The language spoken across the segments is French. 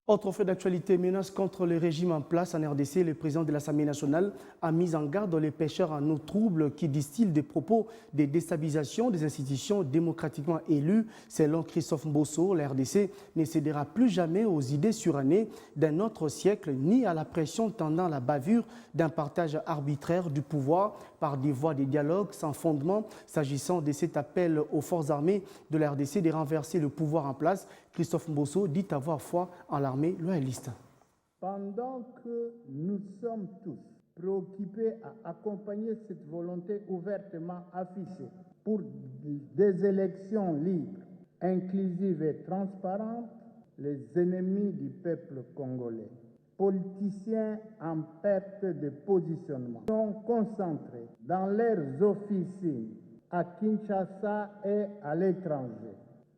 Autre fait d'actualité, menace contre le régime en place en RDC, le président de l'Assemblée nationale a mis en garde les pêcheurs en eau trouble qui distillent des propos de déstabilisation des institutions démocratiquement élues. Selon Christophe Mbosso, la RDC ne cédera plus jamais aux idées surannées d'un autre siècle ni à la pression tendant à la bavure d'un partage arbitraire du pouvoir par des voies de dialogue sans fondement. S'agissant de cet appel aux forces armées de la RDC de renverser le pouvoir en place, Christophe Mbosso dit avoir foi en l'armée loyaliste. Pendant que nous sommes tous préoccupés à accompagner cette volonté ouvertement affichée pour des élections libres, inclusives et transparentes, les ennemis du peuple congolais, politiciens en perte de positionnement, sont concentrés dans leurs officines à Kinshasa et à l'étranger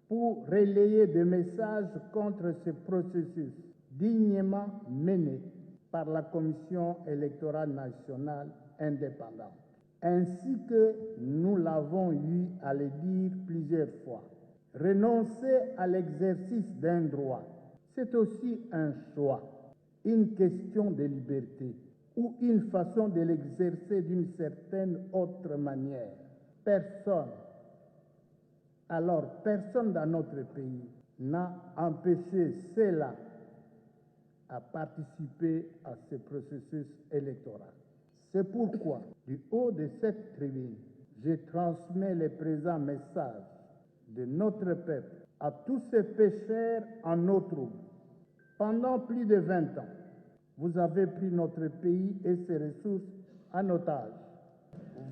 pour relayer des messages contre ce processus dignement mené par la Commission électorale nationale indépendante. Ainsi que nous l'avons eu à le dire plusieurs fois, renoncer à l'exercice d'un droit, c'est aussi un choix, une question de liberté ou une façon de l'exercer d'une certaine autre manière. Personne dans notre pays n'a empêché ceux-là à participer à ce processus électoral. C'est pourquoi, du haut de cette tribune, je transmets le présent message de notre peuple à tous ces pécheurs en eau trouble. Pendant plus de 20 ans, vous avez pris notre pays et ses ressources en otage.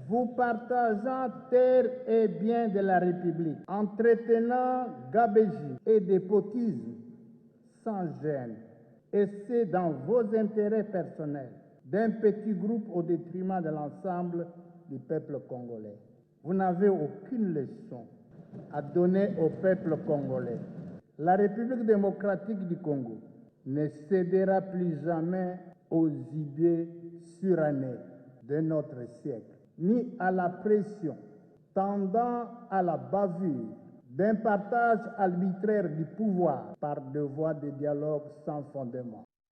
Vous partageant terre et biens de la République, entretenant gabegie et dépotisme sans gêne, et c'est dans vos intérêts personnels d'un petit groupe au détriment de l'ensemble du peuple congolais. Vous n'avez aucune leçon à donner au peuple congolais. La République démocratique du Congo ne cédera plus jamais aux idées surannées de notre siècle, ni à la pression tendant à la bavure d'un partage arbitraire du pouvoir par des voies de dialogue sans fondement.